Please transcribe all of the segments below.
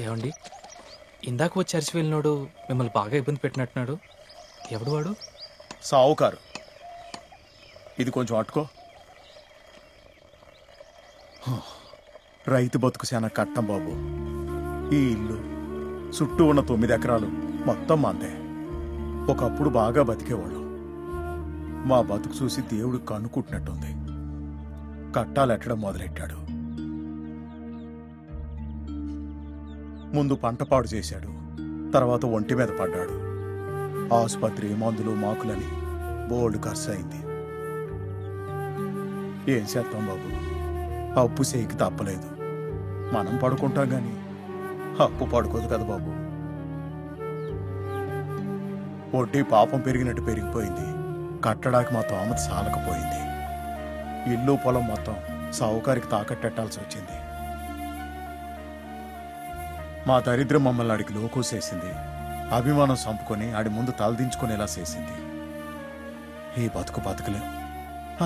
ఏవండి, ఇందాక వచ్చి అరిచి వెళ్ళినోడు మిమ్మల్ని బాగా ఇబ్బంది పెట్టినట్టున్నాడు. ఎవడు వాడు? సావుకారు. ఇది కొంచెం అట్టుకో. రైతు బతుకు చాలా కట్టం బాబు. ఈ ఇల్లు చుట్టూ ఉన్న 9 ఎకరాలు మొత్తం మందే. ఒకప్పుడు బాగా బతికేవాళ్ళం. మా బతుకు చూసి దేవుడు కనుక్కుంటున్నట్టుంది. కట్టాలెట్టడం మొదలెట్టాడు. ముందు పంట పాడు చేశాడు, తర్వాత ఒంటి మీద పడ్డాడు. ఆసుపత్రి, మందులు, మాకులని బోల్డ్ ఖర్చు అయింది. ఏం చేస్తాం బాబు, అప్పు చేయికి తప్పలేదు. మనం పడుకుంటాం గాని అప్పు పడుకోదు కదా బాబు. వడ్డీ పాపం పెరిగినట్టు పెరిగిపోయింది. కట్టడానికి మా తోమతి సాలకపోయింది. ఇల్లు పొలం మొత్తం సావుకారికి తాకట్టెట్టాల్సి వచ్చింది. మా దరిద్రం మమ్మల్ని ఆడికి లోకోసేసింది. అభిమానం చంపుకొని ఆడి ముందు తలదించుకునేలా చేసింది. ఈ బతుకు బతకలేం,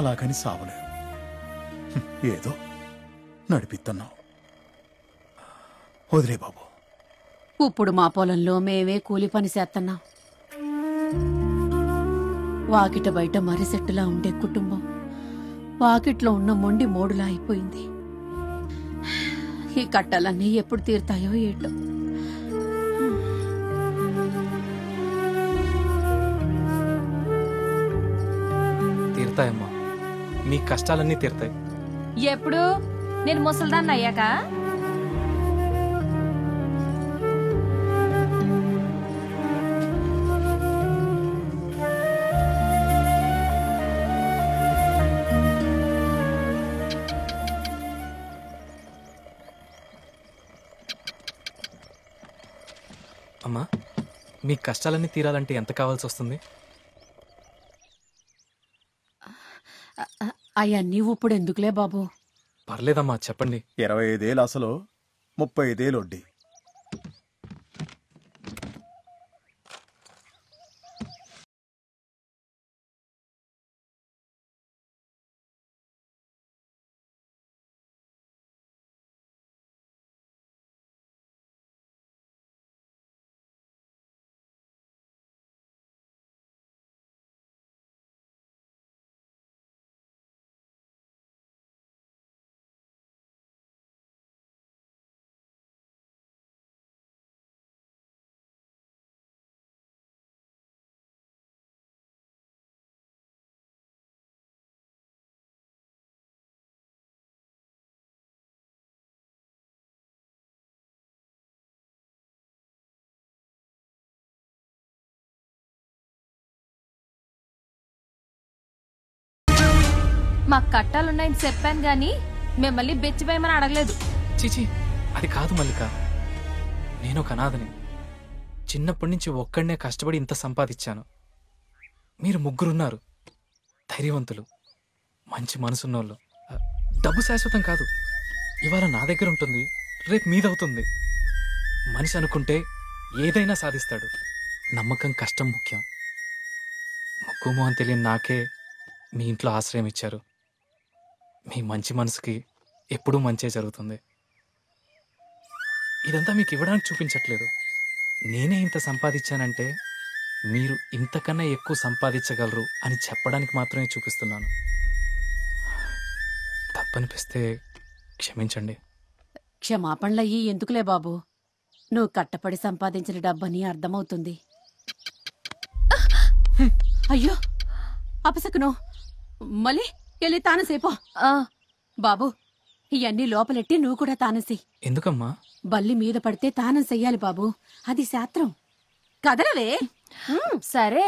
అలాగని సావలేం. ఏదో నడిపిస్తున్నాం. వదిలే బాబు. ఇప్పుడు మా పొలంలో మేమే కూలి పని చేస్తున్నాం. వాకిట బయట మరిసెట్టులా ఉండే కుటుంబం వాకిట్లో ఉన్న మొండి మోడులా అయిపోయింది. ఈ కట్టాలన్నీ ఎప్పుడు తీరుతాయో ఏటో. తీరుతాయమ్మా, మీ కష్టాలన్నీ తీరుతాయి. ఎప్పుడు? నేను ముసల్దాన్ని అయ్యాక? అమ్మా, మీ కష్టాలన్నీ తీరాలంటే ఎంత కావాల్సి వస్తుంది? అవన్నీ ఇప్పుడు ఎందుకులే బాబు. పర్లేదమ్మా, చెప్పండి. 25 ఏళ్ళు అసలు, 35 ఏళ్ళు వడ్డీ. మాకు కట్టాలున్నాయని చెప్పాను గాని మిమ్మల్ని బెచ్చిపోయమని అడగలేదు. చీచి, అది కాదు మల్లిక. నేను ఒక అనాథని. చిన్నప్పటి నుంచి ఒక్కడనే కష్టపడి ఇంత సంపాదించాను. మీరు ముగ్గురున్నారు, ధైర్యవంతులు, మంచి మనసున్నోళ్ళు. డబ్బు శాశ్వతం కాదు. ఇవాళ నా దగ్గర ఉంటుంది, రేపు మీదవుతుంది. మనిషి అనుకుంటే ఏదైనా సాధిస్తాడు. నమ్మకం, కష్టం ముఖ్యం. ముక్కుమో అని తెలియని నాకే మీ ఇంట్లో ఆశ్రయం ఇచ్చారు. మీ మంచి మనసుకి ఎప్పుడూ మంచే జరుగుతుంది. ఇదంతా మీకు ఇవ్వడానికి చూపించట్లేదు. నేనే ఇంత సంపాదించానంటే మీరు ఇంతకన్నా ఎక్కువ సంపాదించగలరు అని చెప్పడానికి మాత్రమే చూపిస్తున్నాను. తప్పనిపిస్తే క్షమించండి. క్షమాపణలయ్యి ఎందుకులే బాబు. నువ్వు కట్టపడి సంపాదించిన డబ్బని అర్థమవుతుంది. అయ్యో అపసకును, మళ్ళీ వెళ్ళి తానసేపో. బాబు, ఇవన్నీ లోపలెట్టి నువ్వు కూడా తానసి. ఎందుకమ్మా? బల్లి మీద పడితే తానం చెయ్యాలి బాబు, అది శాస్త్రం. కదలవే. సరే.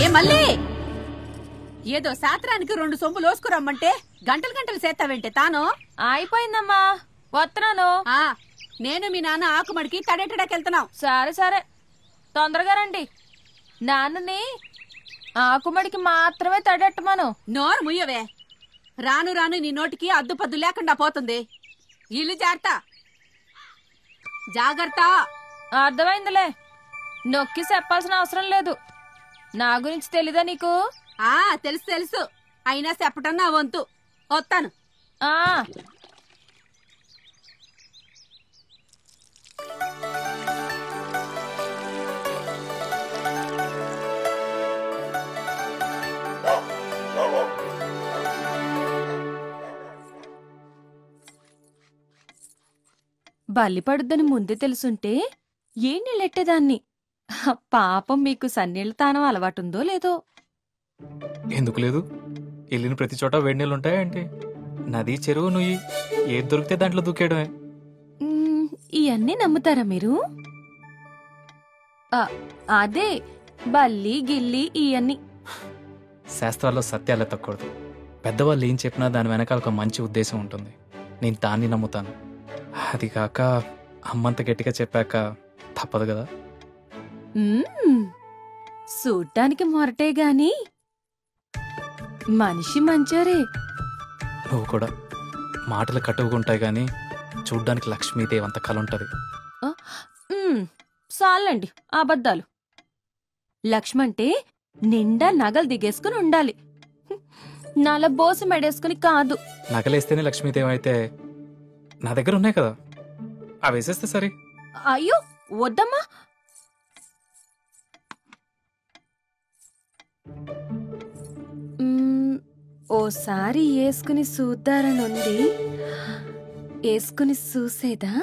ఏ మళ్ళీ ఏదో సాత్రానికి 2 సొమ్ములు లోసుకురమ్మంటే గంటలు గంటలు చేస్తావేంటే తాను అయిపోయిందమ్మా, వస్తున్నాను. నేను మీ నాన్న ఆకుమడికి తడెట్టడాకెళ్తున్నాం. సరే సరే, తొందరగా రండి. నాన్నని ఆకుమడికి మాత్రమే తడెట్టమను. నోరు ముయ్యవే, రాను రాను నీ నోటికి అద్దుపద్దు లేకుండా పోతుంది. ఇల్లు జాగ్రత్త. అర్థమైందిలే, నొక్కి చెప్పాల్సిన అవసరం లేదు. నా గురించి తెలీదా నీకు? తెలుసు తెలుసు, అయినా చెప్పటం నా వంతు. వస్తాను. బల్లి పడుద్దని ముందే తెలుసుంటే ఏ నీళ్ళెట్టేదాన్ని. పాపం మీకు సన్నీళ్ళ తానం అలవాటుందో లేదో. ఎందుకు లేదు? వెళ్ళిన ప్రతి చోట వేడి నీళ్ళు ఉంటాయంటే నది, చెరువు, నుయ్యి ఏది దొరికితే దాంట్లో దూకేయడమే. ఇవన్నీ నమ్ముతారా మీరు? అదే బల్లి గిల్లి ఇవన్నీ శాస్త్రాల్లో సత్యాలు ఎత్తకూడదు. పెద్దవాళ్ళు ఏం చెప్పినా దాని వెనకాల ఒక మంచి ఉద్దేశం ఉంటుంది. నేను దాన్ని నమ్ముతాను. అది కాక అమ్మంత గట్టిగా చెప్పాక తప్పదు కదా. చూడ్డానికి మొరటే గాని మనిషి మంచోరే. నువ్వు కూడా మాటలు కట్టుకుంటాయి గాని చూడ్డానికి లక్ష్మీదేవి అంత కళ ఉంటది. చాలండి అబద్ధాలు. లక్ష్మంటే నిండా నగలు దిగేసుకుని ఉండాలి, నల బోసు మెడేసుకుని కాదు. నగలేస్తేనే లక్ష్మీదేవి అయితే నా దగ్గర ఉన్నాయి కదా, అవి వేసేస్తే సరే. అయ్యో వద్దమ్మా. ఓసారి వేసుకుని చూద్దారనుంది, వేసుకుని చూసేదా?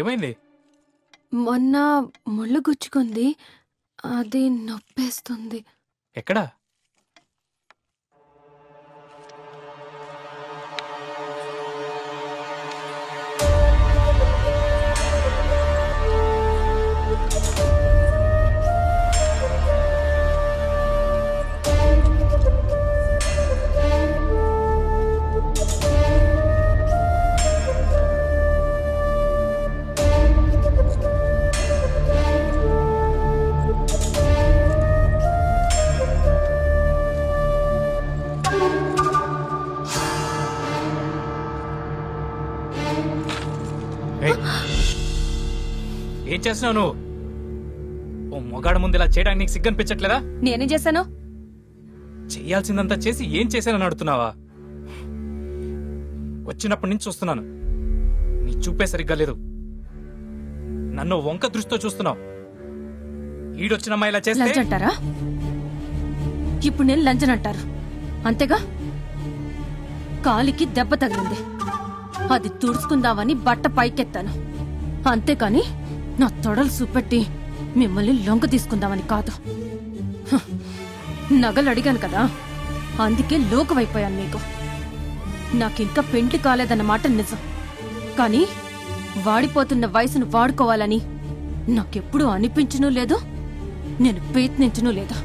ఏమైంది? మొన్న ముళ్ళు గుచ్చుకుంది, అది నొప్పేస్తుంది. ఎక్కడా? ఏం చేస్తున్నావు నువ్వు? ఓ మొగాడు ముందు ఇలా చేయడానికి నీకు సిగ్గనిపించట్లేదా? నేనేం చేశాను? చెయ్యాల్సిందంతా చేసి ఏం చేశానని అడుగుతున్నావా? వచ్చినప్పటి నుంచి చూస్తున్నాను, నీ చూపే సరిగ్గా లేదు. నన్ను వంక దృష్టితో చూస్తున్నావు. ఈడొచ్చినమ్మా ఇలా చేస్తే లంచంటారా? ఇప్పుడు నేను లంచనంటారు అంతేగా? కాలికి దెబ్బ తగిలింది, అది తుడుచుకుందామని బట్ట పైకెత్తాను అంతేకాని నా తొడలు చూపెట్టి మిమ్మల్ని లొంగ తీసుకుందామని కాదు. నగలు అడిగాను కదా, అందుకే లోకవైపోయాను మీకు. నాకింకా పెండ్లి కాలేదన్నమాట నిజం, కానీ వాడిపోతున్న వయసును వాడుకోవాలని నాకెప్పుడు అనిపించనూ లేదు, నేను ప్రయత్నించనూ లేదు.